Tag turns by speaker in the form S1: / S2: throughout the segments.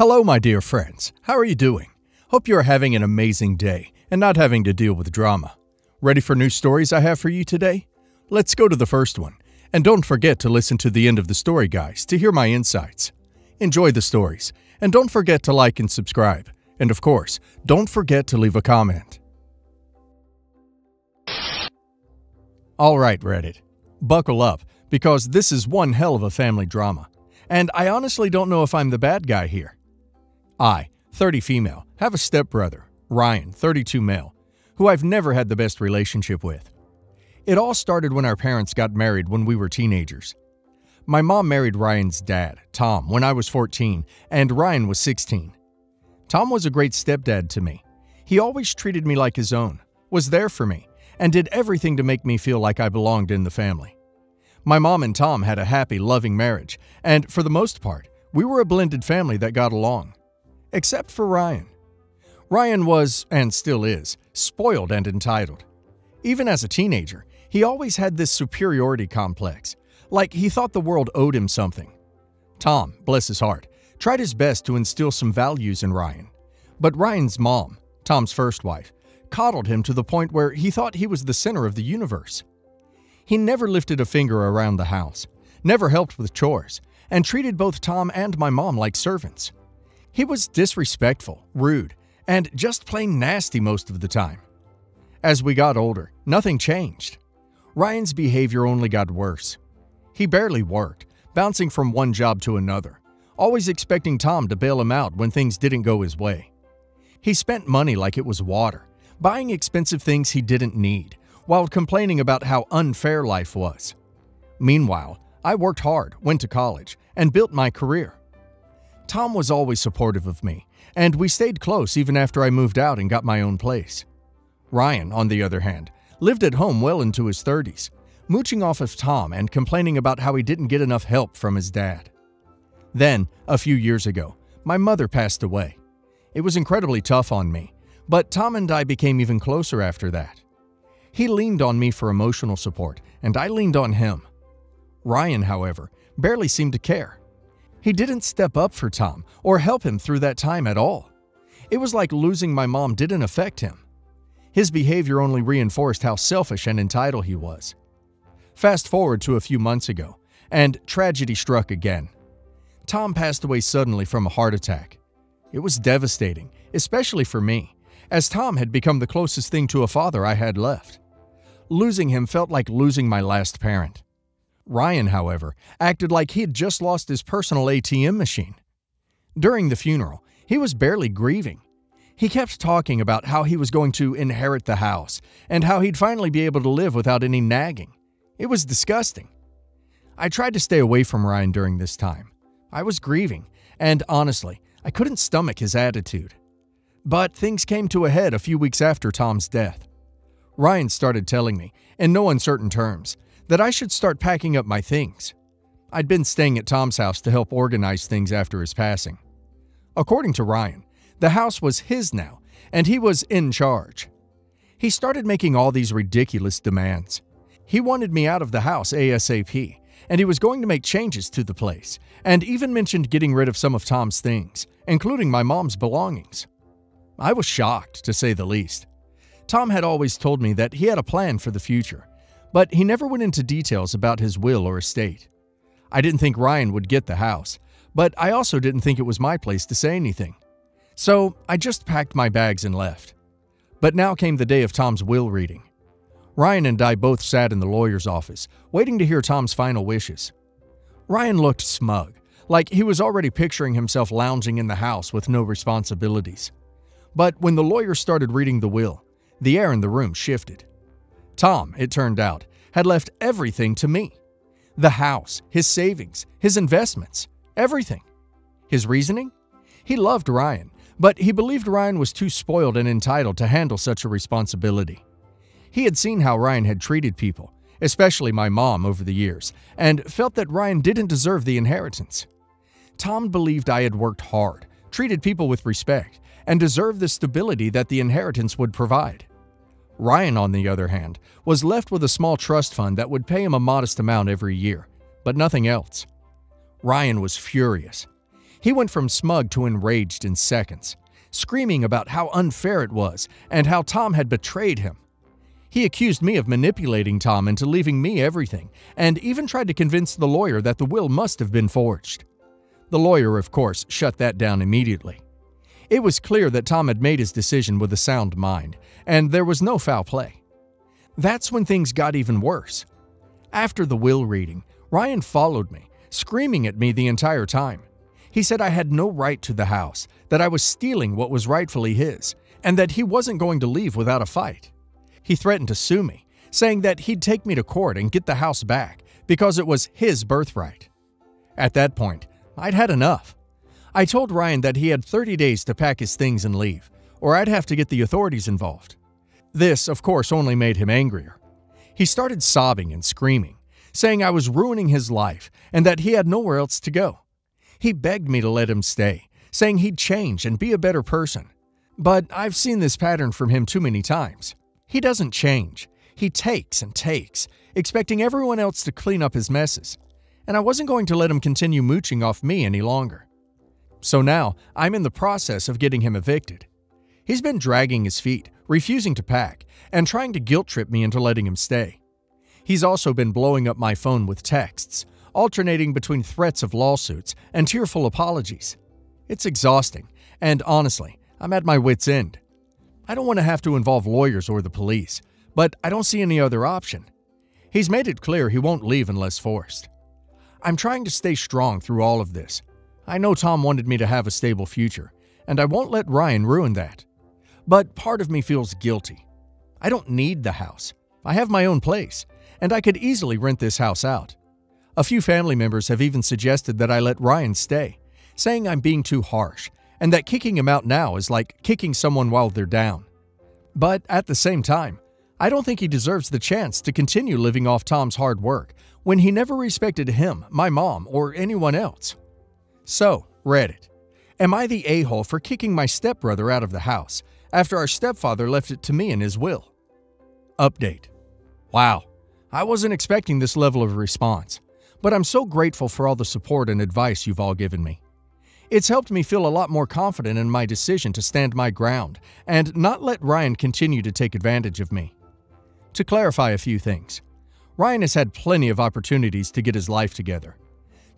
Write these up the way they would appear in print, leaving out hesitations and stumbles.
S1: Hello, my dear friends. How are you doing? Hope you are having an amazing day and not having to deal with drama. Ready for new stories I have for you today? Let's go to the first one. And don't forget to listen to the end of the story, guys, to hear my insights. Enjoy the stories, and don't forget to like and subscribe. And of course, don't forget to leave a comment. Alright, Reddit. Buckle up, because this is one hell of a family drama. And I honestly don't know if I'm the bad guy here. I, 30 female, have a stepbrother, Ryan, 32 male, who I've never had the best relationship with. It all started when our parents got married when we were teenagers. My mom married Ryan's dad, Tom, when I was 14, and Ryan was 16. Tom was a great stepdad to me. He always treated me like his own, was there for me, and did everything to make me feel like I belonged in the family. My mom and Tom had a happy, loving marriage, and for the most part, we were a blended family that got along. Except for Ryan. Ryan was, and still is, spoiled and entitled. Even as a teenager, he always had this superiority complex, like he thought the world owed him something. Tom, bless his heart, tried his best to instill some values in Ryan. But Ryan's mom, Tom's first wife, coddled him to the point where he thought he was the center of the universe. He never lifted a finger around the house, never helped with chores, and treated both Tom and my mom like servants. He was disrespectful, rude, and just plain nasty most of the time. As we got older, nothing changed. Ryan's behavior only got worse. He barely worked, bouncing from one job to another, always expecting Tom to bail him out when things didn't go his way. He spent money like it was water, buying expensive things he didn't need, while complaining about how unfair life was. Meanwhile, I worked hard, went to college, and built my career. Tom was always supportive of me, and we stayed close even after I moved out and got my own place. Ryan, on the other hand, lived at home well into his 30s, mooching off of Tom and complaining about how he didn't get enough help from his dad. Then, a few years ago, my mother passed away. It was incredibly tough on me, but Tom and I became even closer after that. He leaned on me for emotional support, and I leaned on him. Ryan, however, barely seemed to care. He didn't step up for Tom or help him through that time at all. It was like losing my mom didn't affect him. His behavior only reinforced how selfish and entitled he was. Fast forward to a few months ago, and tragedy struck again. Tom passed away suddenly from a heart attack. It was devastating, especially for me, as Tom had become the closest thing to a father I had left. Losing him felt like losing my last parent. Ryan, however, acted like he had just lost his personal ATM machine. During the funeral, he was barely grieving. He kept talking about how he was going to inherit the house and how he'd finally be able to live without any nagging. It was disgusting. I tried to stay away from Ryan during this time. I was grieving, and honestly, I couldn't stomach his attitude. But things came to a head a few weeks after Tom's death. Ryan started telling me, in no uncertain terms, that I should start packing up my things. I'd been staying at Tom's house to help organize things after his passing. According to Ryan, the house was his now, and he was in charge. He started making all these ridiculous demands. He wanted me out of the house ASAP, and he was going to make changes to the place, and even mentioned getting rid of some of Tom's things, including my mom's belongings. I was shocked, to say the least. Tom had always told me that he had a plan for the future, but he never went into details about his will or estate. I didn't think Ryan would get the house, but I also didn't think it was my place to say anything. So I just packed my bags and left. But now came the day of Tom's will reading. Ryan and I both sat in the lawyer's office, waiting to hear Tom's final wishes. Ryan looked smug, like he was already picturing himself lounging in the house with no responsibilities. But when the lawyer started reading the will, the air in the room shifted. Tom, it turned out, had left everything to me. The house, his savings, his investments, everything. His reasoning? He loved Ryan, but he believed Ryan was too spoiled and entitled to handle such a responsibility. He had seen how Ryan had treated people, especially my mom, over the years, and felt that Ryan didn't deserve the inheritance. Tom believed I had worked hard, treated people with respect, and deserved the stability that the inheritance would provide. Ryan, on the other hand, was left with a small trust fund that would pay him a modest amount every year, but nothing else. Ryan was furious. He went from smug to enraged in seconds, screaming about how unfair it was and how Tom had betrayed him. He accused me of manipulating Tom into leaving me everything, and even tried to convince the lawyer that the will must have been forged. The lawyer, of course, shut that down immediately. It was clear that Tom had made his decision with a sound mind, and there was no foul play. That's when things got even worse. After the will reading, Ryan followed me, screaming at me the entire time. He said I had no right to the house, that I was stealing what was rightfully his, and that he wasn't going to leave without a fight. He threatened to sue me, saying that he'd take me to court and get the house back because it was his birthright. At that point, I'd had enough. I told Ryan that he had 30 days to pack his things and leave, or I'd have to get the authorities involved. This, of course, only made him angrier. He started sobbing and screaming, saying I was ruining his life and that he had nowhere else to go. He begged me to let him stay, saying he'd change and be a better person. But I've seen this pattern from him too many times. He doesn't change. He takes and takes, expecting everyone else to clean up his messes. And I wasn't going to let him continue mooching off me any longer. So now, I'm in the process of getting him evicted. He's been dragging his feet, refusing to pack, and trying to guilt-trip me into letting him stay. He's also been blowing up my phone with texts, alternating between threats of lawsuits and tearful apologies. It's exhausting, and honestly, I'm at my wit's end. I don't want to have to involve lawyers or the police, but I don't see any other option. He's made it clear he won't leave unless forced. I'm trying to stay strong through all of this. I know Tom wanted me to have a stable future, and I won't let Ryan ruin that. But part of me feels guilty. I don't need the house. I have my own place, and I could easily rent this house out. A few family members have even suggested that I let Ryan stay, saying I'm being too harsh, and that kicking him out now is like kicking someone while they're down. But at the same time, I don't think he deserves the chance to continue living off Tom's hard work when he never respected him, my mom, or anyone else. So, Reddit. Am I the a-hole for kicking my stepbrother out of the house after our stepfather left it to me in his will? Update. Wow, I wasn't expecting this level of response, but I'm so grateful for all the support and advice you've all given me. It's helped me feel a lot more confident in my decision to stand my ground and not let Ryan continue to take advantage of me. To clarify a few things, Ryan has had plenty of opportunities to get his life together.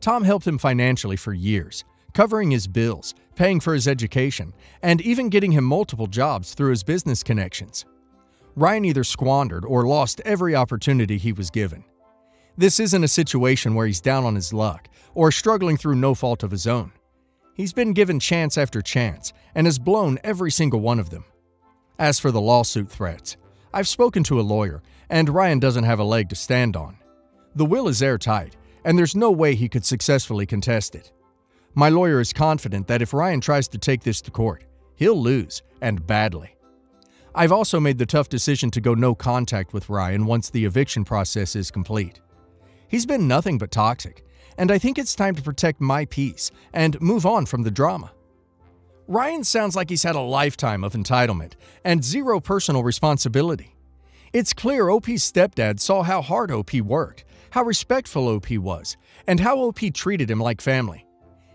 S1: Tom helped him financially for years, covering his bills, paying for his education, and even getting him multiple jobs through his business connections. Ryan either squandered or lost every opportunity he was given. This isn't a situation where he's down on his luck or struggling through no fault of his own. He's been given chance after chance and has blown every single one of them. As for the lawsuit threats, I've spoken to a lawyer, and Ryan doesn't have a leg to stand on. The will is airtight, and there's no way he could successfully contest it. My lawyer is confident that if Ryan tries to take this to court, he'll lose, and badly. I've also made the tough decision to go no contact with Ryan once the eviction process is complete. He's been nothing but toxic, and I think it's time to protect my peace and move on from the drama. Ryan sounds like he's had a lifetime of entitlement and zero personal responsibility. It's clear OP's stepdad saw how hard OP worked, how respectful OP was, and how OP treated him like family.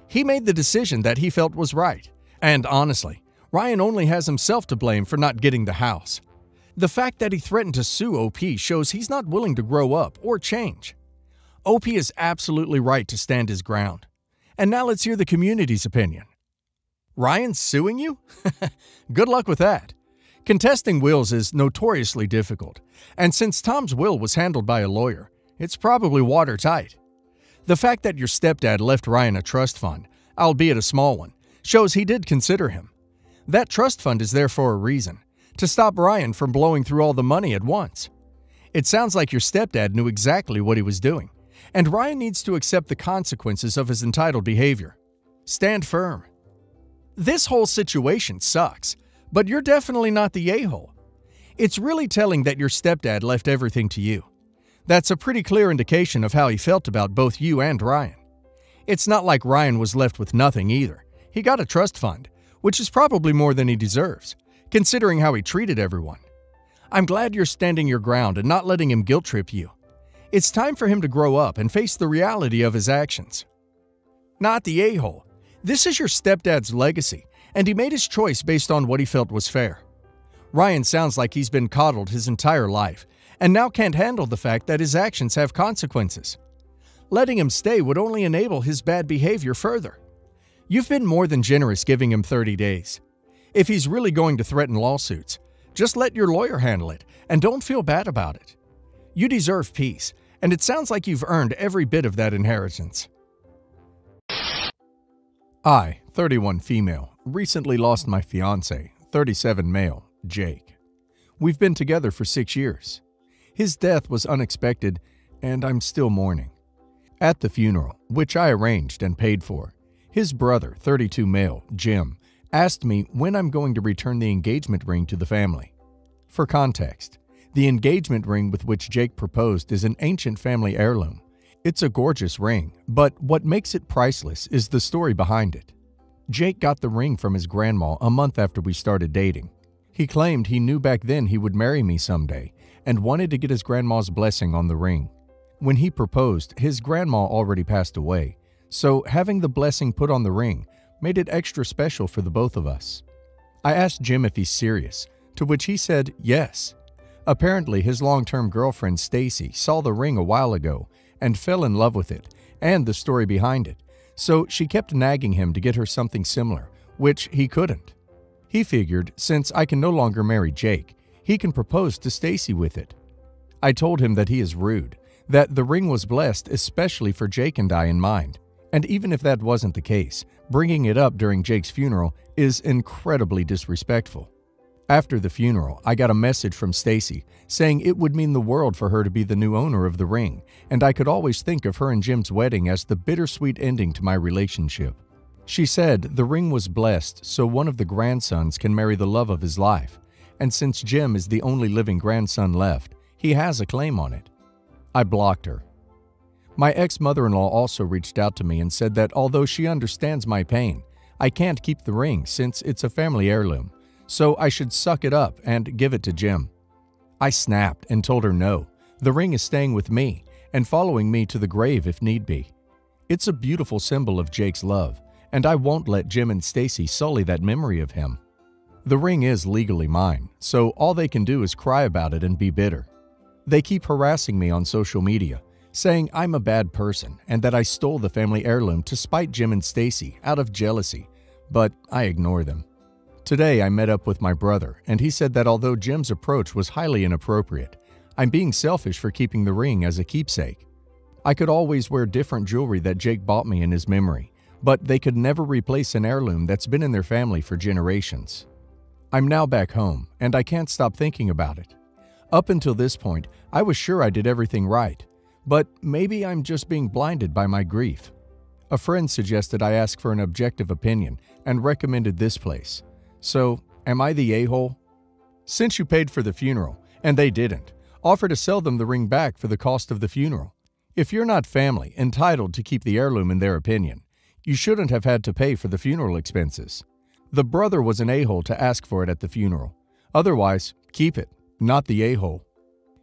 S1: He made the decision that he felt was right, and honestly, Ryan only has himself to blame for not getting the house. The fact that he threatened to sue OP shows he's not willing to grow up or change. OP is absolutely right to stand his ground. And now let's hear the community's opinion. Ryan suing you? Good luck with that. Contesting wills is notoriously difficult, and since Tom's will was handled by a lawyer, it's probably watertight. The fact that your stepdad left Ryan a trust fund, albeit a small one, shows he did consider him. That trust fund is there for a reason, to stop Ryan from blowing through all the money at once. It sounds like your stepdad knew exactly what he was doing, and Ryan needs to accept the consequences of his entitled behavior. Stand firm. This whole situation sucks, but you're definitely not the a-hole. It's really telling that your stepdad left everything to you. That's a pretty clear indication of how he felt about both you and Ryan. It's not like Ryan was left with nothing either. He got a trust fund, which is probably more than he deserves, considering how he treated everyone. I'm glad you're standing your ground and not letting him guilt-trip you. It's time for him to grow up and face the reality of his actions. Not the a-hole. This is your stepdad's legacy, and he made his choice based on what he felt was fair. Ryan sounds like he's been coddled his entire life, and now can't handle the fact that his actions have consequences. Letting him stay would only enable his bad behavior further. You've been more than generous giving him 30 days. If he's really going to threaten lawsuits, just let your lawyer handle it, and don't feel bad about it. You deserve peace, and it sounds like you've earned every bit of that inheritance. I, 31 female, recently lost my fiancé, 37 male, Jake. We've been together for 6 years. His death was unexpected, and I'm still mourning. At the funeral, which I arranged and paid for, his brother, 32 male, Jim, asked me when I'm going to return the engagement ring to the family. For context, the engagement ring with which Jake proposed is an ancient family heirloom. It's a gorgeous ring, but what makes it priceless is the story behind it. Jake got the ring from his grandma a month after we started dating. He claimed he knew back then he would marry me someday and wanted to get his grandma's blessing on the ring. When he proposed, his grandma already passed away, so having the blessing put on the ring made it extra special for the both of us. I asked Jim if he's serious, to which he said yes. Apparently, his long-term girlfriend Stacy saw the ring a while ago and fell in love with it and the story behind it, so she kept nagging him to get her something similar, which he couldn't. He figured, since I can no longer marry Jake, he can propose to Stacy with it. I told him that he is rude, that the ring was blessed especially for Jake and I in mind, and even if that wasn't the case, bringing it up during Jake's funeral is incredibly disrespectful. After the funeral, I got a message from Stacy saying it would mean the world for her to be the new owner of the ring, and I could always think of her and Jim's wedding as the bittersweet ending to my relationship. She said the ring was blessed so one of the grandsons can marry the love of his life, and since Jim is the only living grandson left, he has a claim on it. I blocked her. My ex-mother-in-law also reached out to me and said that although she understands my pain, I can't keep the ring since it's a family heirloom, so I should suck it up and give it to Jim. I snapped and told her no, the ring is staying with me and following me to the grave if need be. It's a beautiful symbol of Jake's love, and I won't let Jim and Stacy sully that memory of him. The ring is legally mine, so all they can do is cry about it and be bitter. They keep harassing me on social media, saying I'm a bad person and that I stole the family heirloom to spite Jim and Stacy out of jealousy, but I ignore them. Today I met up with my brother, and he said that although Jim's approach was highly inappropriate, I'm being selfish for keeping the ring as a keepsake. I could always wear different jewelry that Jake bought me in his memory, but they could never replace an heirloom that's been in their family for generations. I'm now back home, and I can't stop thinking about it. Up until this point, I was sure I did everything right, but maybe I'm just being blinded by my grief. A friend suggested I ask for an objective opinion and recommended this place. So, am I the a-hole? Since you paid for the funeral, and they didn't, offer to sell them the ring back for the cost of the funeral. If you're not family entitled to keep the heirloom in their opinion, you shouldn't have had to pay for the funeral expenses. The brother was an a-hole to ask for it at the funeral. Otherwise, keep it, not the a-hole.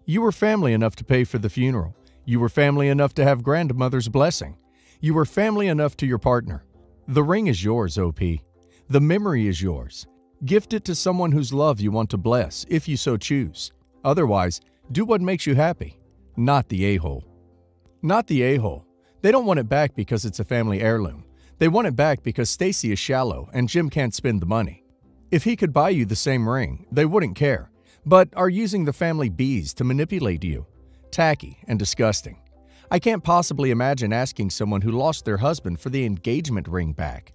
S1: You were family enough to pay for the funeral. You were family enough to have grandmother's blessing. You were family enough to your partner. The ring is yours, OP. The memory is yours. Gift it to someone whose love you want to bless, if you so choose. Otherwise, do what makes you happy, not the a-hole. Not the a-hole. They don't want it back because it's a family heirloom. They want it back because Stacy is shallow and Jim can't spend the money. If he could buy you the same ring, they wouldn't care, but are using the family bees to manipulate you. Tacky and disgusting. I can't possibly imagine asking someone who lost their husband for the engagement ring back.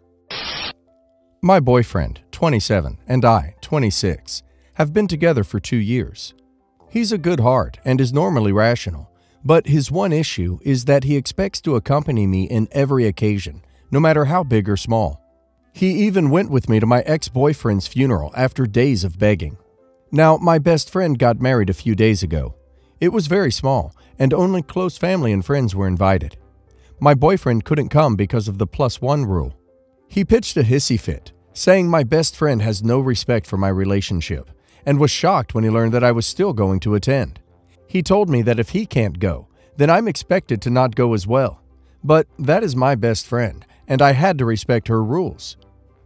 S1: My boyfriend, 27, and I, 26, have been together for 2 years. He's a good heart and is normally rational, but his one issue is that he expects to accompany me in every occasion, no matter how big or small. He even went with me to my ex-boyfriend's funeral after days of begging. Now, my best friend got married a few days ago. It was very small, and only close family and friends were invited. My boyfriend couldn't come because of the +1 rule. He pitched a hissy fit, saying my best friend has no respect for my relationship, and was shocked when he learned that I was still going to attend. He told me that if he can't go, then I'm expected to not go as well. But that is my best friend, and I had to respect her rules.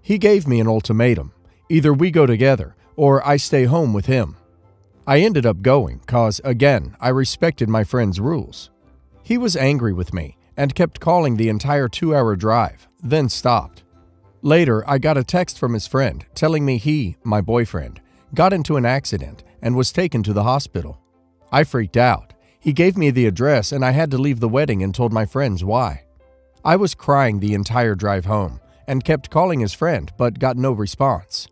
S1: He gave me an ultimatum. Either we go together, or I stay home with him. I ended up going, cause, again, I respected my friend's rules. He was angry with me, and kept calling the entire 2-hour drive, then stopped. Later, I got a text from his friend telling me he, my boyfriend, got into an accident and was taken to the hospital. I freaked out. He gave me the address and I had to leave the wedding and told my friends why. I was crying the entire drive home and kept calling his friend but got no response.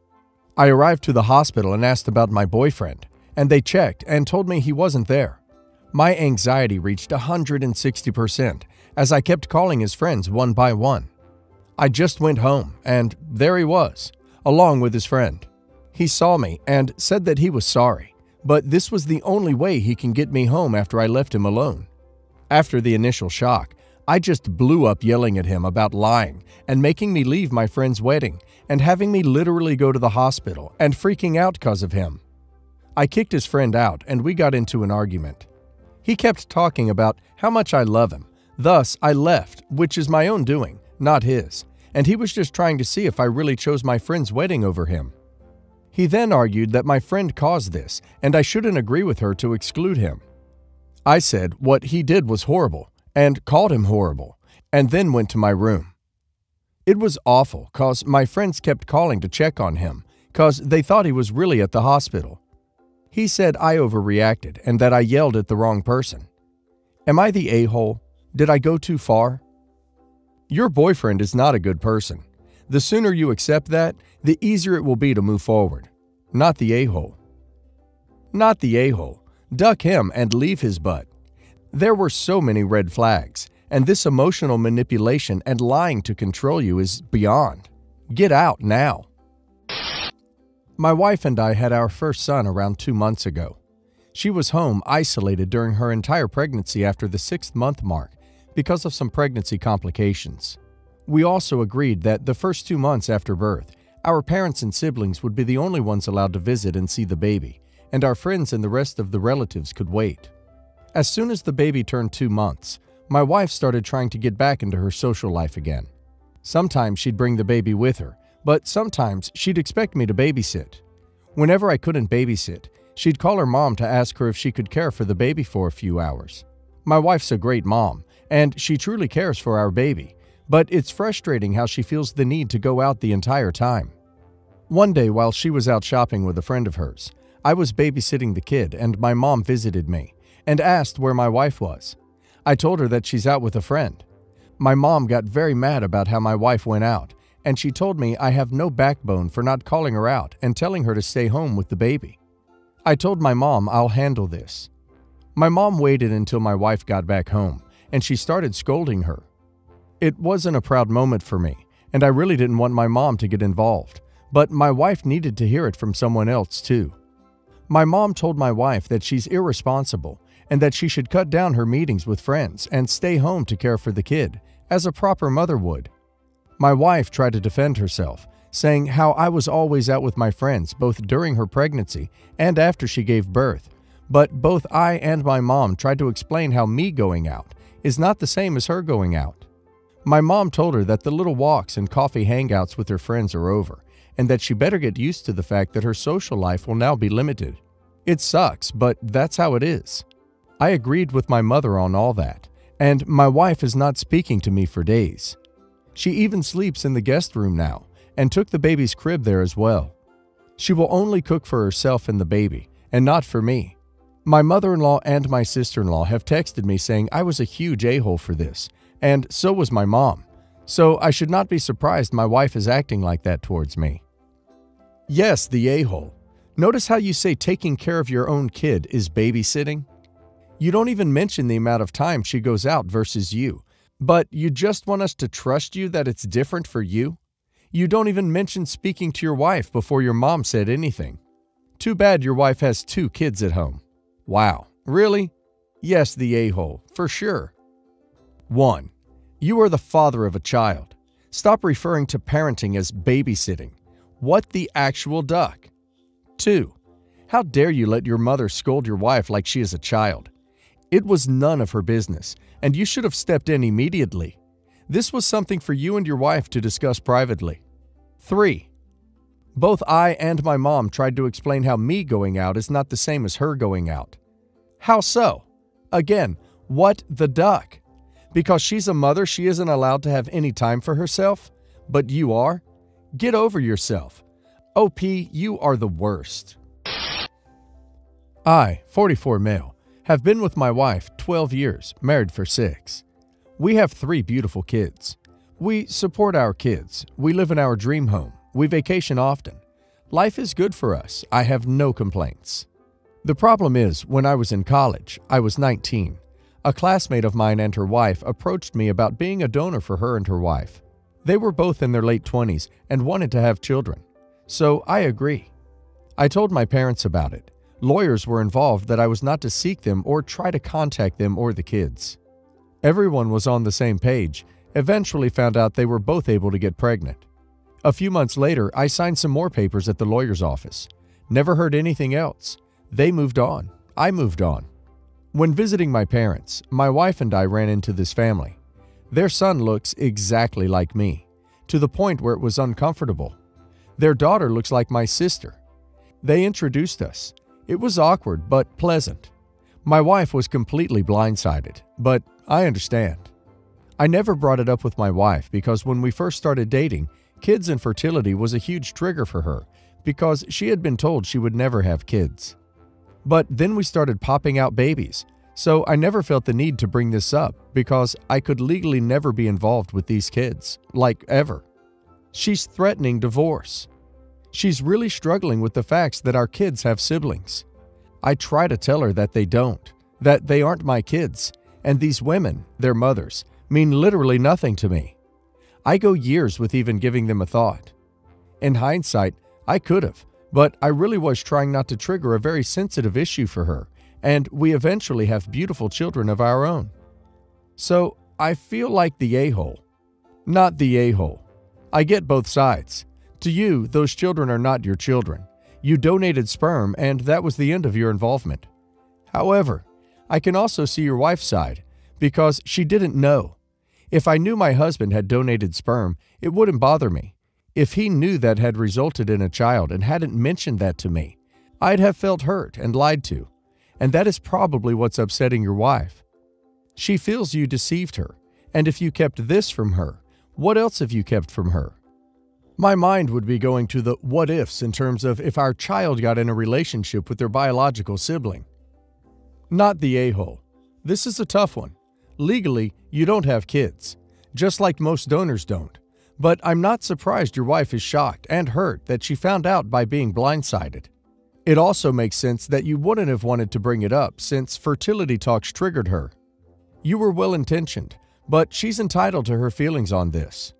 S1: I arrived to the hospital and asked about my boyfriend, and they checked and told me he wasn't there. My anxiety reached 160% as I kept calling his friends one by one. I just went home, and there he was, along with his friend. He saw me and said that he was sorry, but this was the only way he can get me home after I left him alone. After the initial shock, I just blew up yelling at him about lying and making me leave my friend's wedding and having me literally go to the hospital and freaking out because of him. I kicked his friend out and we got into an argument. He kept talking about how much I love him. Thus, I left, which is my own doing, not his, and he was just trying to see if I really chose my friend's wedding over him. He then argued that my friend caused this and I shouldn't agree with her to exclude him. I said what he did was horrible and called him horrible, and then went to my room. It was awful cause my friends kept calling to check on him cause they thought he was really at the hospital. He said I overreacted and that I yelled at the wrong person. Am I the a-hole? Did I go too far? Your boyfriend is not a good person. The sooner you accept that, the easier it will be to move forward. Not the a-hole. Not the a-hole. Duck him and leave his butt. There were so many red flags, and this emotional manipulation and lying to control you is beyond. Get out now. My wife and I had our first son around 2 months ago. She was home isolated during her entire pregnancy after the 6th-month mark because of some pregnancy complications. We also agreed that the first 2 months after birth, our parents and siblings would be the only ones allowed to visit and see the baby, and our friends and the rest of the relatives could wait. As soon as the baby turned 2 months, my wife started trying to get back into her social life again. Sometimes she'd bring the baby with her, but sometimes she'd expect me to babysit. Whenever I couldn't babysit, she'd call her mom to ask her if she could care for the baby for a few hours. My wife's a great mom, and she truly cares for our baby, but it's frustrating how she feels the need to go out the entire time. One day while she was out shopping with a friend of hers, I was babysitting the kid and my mom visited me and asked where my wife was. I told her that she's out with a friend. My mom got very mad about how my wife went out, and she told me I have no backbone for not calling her out and telling her to stay home with the baby. I told my mom I'll handle this. My mom waited until my wife got back home, and she started scolding her. It wasn't a proud moment for me, and I really didn't want my mom to get involved, but my wife needed to hear it from someone else too. My mom told my wife that she's irresponsible and that she should cut down her meetings with friends and stay home to care for the kid, as a proper mother would. My wife tried to defend herself, saying how I was always out with my friends both during her pregnancy and after she gave birth, but both I and my mom tried to explain how me going out is not the same as her going out. My mom told her that the little walks and coffee hangouts with her friends are over, and that she better get used to the fact that her social life will now be limited. It sucks, but that's how it is. I agreed with my mother on all that, and my wife is not speaking to me for days. She even sleeps in the guest room now, and took the baby's crib there as well. She will only cook for herself and the baby, and not for me. My mother-in-law and my sister-in-law have texted me saying I was a huge a-hole for this, and so was my mom. So I should not be surprised my wife is acting like that towards me. Yes, the a-hole. Notice how you say taking care of your own kid is babysitting? You don't even mention the amount of time she goes out versus you, but you just want us to trust you that it's different for you? You don't even mention speaking to your wife before your mom said anything. Too bad your wife has 2 kids at home. Wow, really? Yes, the a-hole, for sure. 1. You are the father of a child. Stop referring to parenting as babysitting. What the actual duck? 2. How dare you let your mother scold your wife like she is a child? It was none of her business, and you should have stepped in immediately. This was something for you and your wife to discuss privately. 3. Both I and my mom tried to explain how me going out is not the same as her going out. How so? Again, what the duck? Because she's a mother, she isn't allowed to have any time for herself? But you are? Get over yourself. OP, you are the worst. I, 44 male, have been with my wife 12 years, married for 6. We have 3 beautiful kids. We support our kids. We live in our dream home. We vacation often. Life is good for us. I have no complaints. The problem is, when I was in college, I was 19. A classmate of mine and her wife approached me about being a donor for her and her wife. They were both in their late 20s and wanted to have children. So I agree. I told my parents about it. Lawyers were involved that I was not to seek them or try to contact them or the kids. Everyone was on the same page. Eventually found out they were both able to get pregnant. A few months later, I signed some more papers at the lawyer's office. Never heard anything else. They moved on. I moved on. When visiting my parents, my wife and I ran into this family. Their son looks exactly like me, to the point where it was uncomfortable. Their daughter looks like my sister. They introduced us. It was awkward, but pleasant. My wife was completely blindsided, but I understand. I never brought it up with my wife because when we first started dating, kids and fertility was a huge trigger for her because she had been told she would never have kids. But then we started popping out babies, so I never felt the need to bring this up because I could legally never be involved with these kids, like ever. She's threatening divorce. She's really struggling with the facts that our kids have siblings. I try to tell her that they don't, that they aren't my kids, and these women, their mothers, mean literally nothing to me. I go years with even giving them a thought. In hindsight, I could have, but I really was trying not to trigger a very sensitive issue for her, and we eventually have beautiful children of our own. So I feel like the a-hole. Not the a-hole. I get both sides. To you, those children are not your children. You donated sperm, and that was the end of your involvement. However, I can also see your wife's side, because she didn't know. If I knew my husband had donated sperm, it wouldn't bother me. If he knew that had resulted in a child and hadn't mentioned that to me, I'd have felt hurt and lied to. And that is probably what's upsetting your wife. She feels you deceived her, and if you kept this from her, what else have you kept from her? My mind would be going to the what-ifs in terms of if our child got in a relationship with their biological sibling. Not the a-hole. This is a tough one. Legally, you don't have kids, just like most donors don't. But I'm not surprised your wife is shocked and hurt that she found out by being blindsided. It also makes sense that you wouldn't have wanted to bring it up since fertility talks triggered her. You were well-intentioned, but she's entitled to her feelings on this.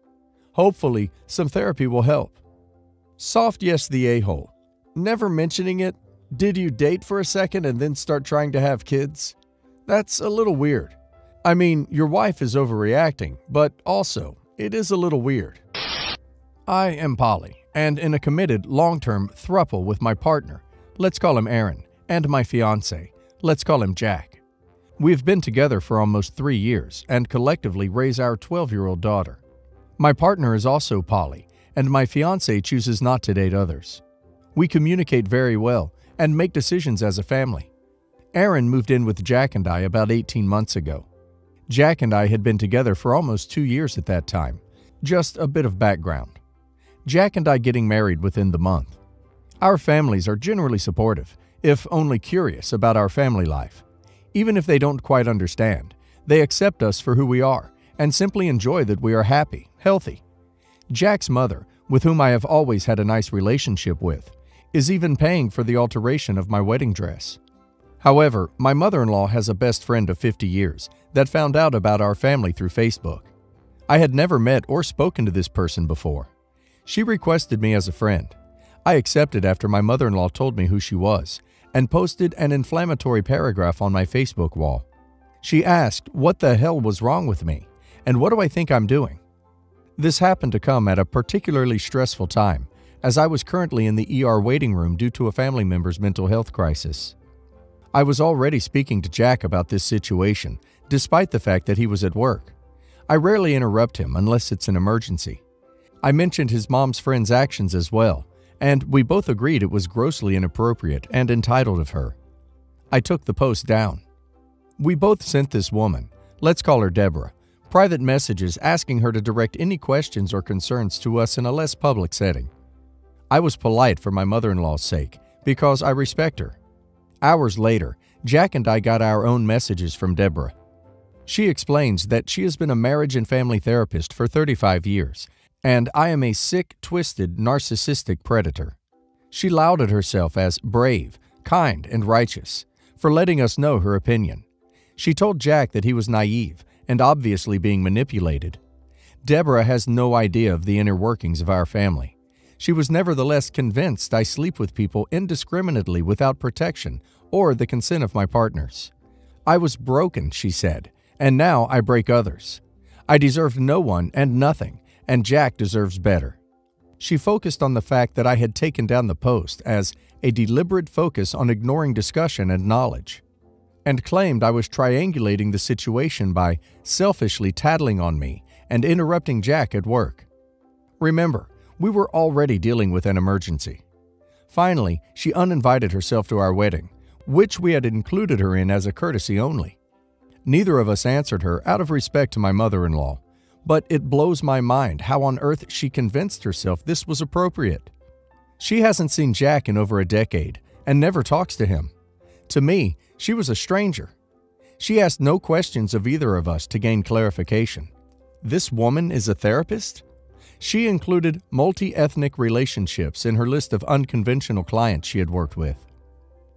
S1: Hopefully, some therapy will help. Soft yes the a-hole. Never mentioning it. Did you date for a second and then start trying to have kids? That's a little weird. I mean, your wife is overreacting, but also, it is a little weird. I am poly, and in a committed, long-term throuple with my partner, let's call him Aaron, and my fiancé, let's call him Jack. We've been together for almost 3 years and collectively raise our 12-year-old daughter. My partner is also poly, and my fiancé chooses not to date others. We communicate very well and make decisions as a family. Aaron moved in with Jack and I about 18 months ago. Jack and I had been together for almost 2 years at that time. Just a bit of background. Jack and I getting married within the month. Our families are generally supportive, if only curious about our family life. Even if they don't quite understand, they accept us for who we are and simply enjoy that we are happy, healthy. Jack's mother, with whom I have always had a nice relationship with, is even paying for the alteration of my wedding dress. However, my mother-in-law has a best friend of 50 years that found out about our family through Facebook. I had never met or spoken to this person before. She requested me as a friend. I accepted after my mother-in-law told me who she was and posted an inflammatory paragraph on my Facebook wall. She asked what the hell was wrong with me and what do I think I'm doing? This happened to come at a particularly stressful time, as I was currently in the ER waiting room due to a family member's mental health crisis. I was already speaking to Jack about this situation, despite the fact that he was at work. I rarely interrupt him unless it's an emergency. I mentioned his mom's friend's actions as well, and we both agreed it was grossly inappropriate and entitled of her. I took the post down. We both sent this woman, let's call her Deborah, private messages asking her to direct any questions or concerns to us in a less public setting. I was polite for my mother-in-law's sake, because I respect her. Hours later, Jack and I got our own messages from Deborah. She explains that she has been a marriage and family therapist for 35 years, and I am a sick, twisted, narcissistic predator. She lauded herself as brave, kind, and righteous, for letting us know her opinion. She told Jack that he was naive and obviously being manipulated. Deborah has no idea of the inner workings of our family. She was nevertheless convinced I sleep with people indiscriminately without protection or the consent of my partners. I was broken, she said, and now I break others. I deserved no one and nothing, and Jack deserves better. She focused on the fact that I had taken down the post as a deliberate focus on ignoring discussion and knowledge, and claimed I was triangulating the situation by selfishly tattling on me and interrupting Jack at work. Remember, we were already dealing with an emergency. Finally, she uninvited herself to our wedding, which we had included her in as a courtesy only. Neither of us answered her out of respect to my mother-in-law, but it blows my mind how on earth she convinced herself this was appropriate. She hasn't seen Jack in over a decade and never talks to him. To me, she was a stranger. She asked no questions of either of us to gain clarification. This woman is a therapist? She included multi-ethnic relationships in her list of unconventional clients she had worked with.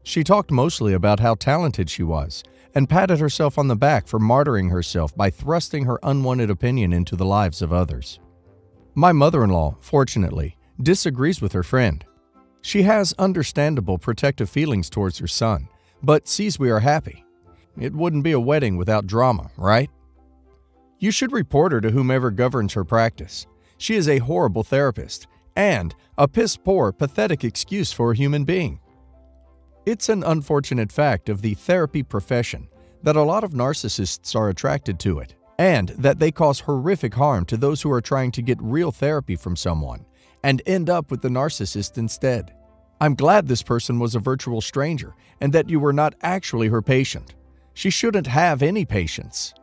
S1: She talked mostly about how talented she was and patted herself on the back for martyring herself by thrusting her unwanted opinion into the lives of others. My mother-in-law, fortunately, disagrees with her friend. She has understandable protective feelings towards her son, but sees we are happy. It wouldn't be a wedding without drama, right? You should report her to whomever governs her practice. She is a horrible therapist and a piss-poor, pathetic excuse for a human being. It's an unfortunate fact of the therapy profession that a lot of narcissists are attracted to it, and that they cause horrific harm to those who are trying to get real therapy from someone and end up with the narcissist instead. I'm glad this person was a virtual stranger and that you were not actually her patient. She shouldn't have any patience.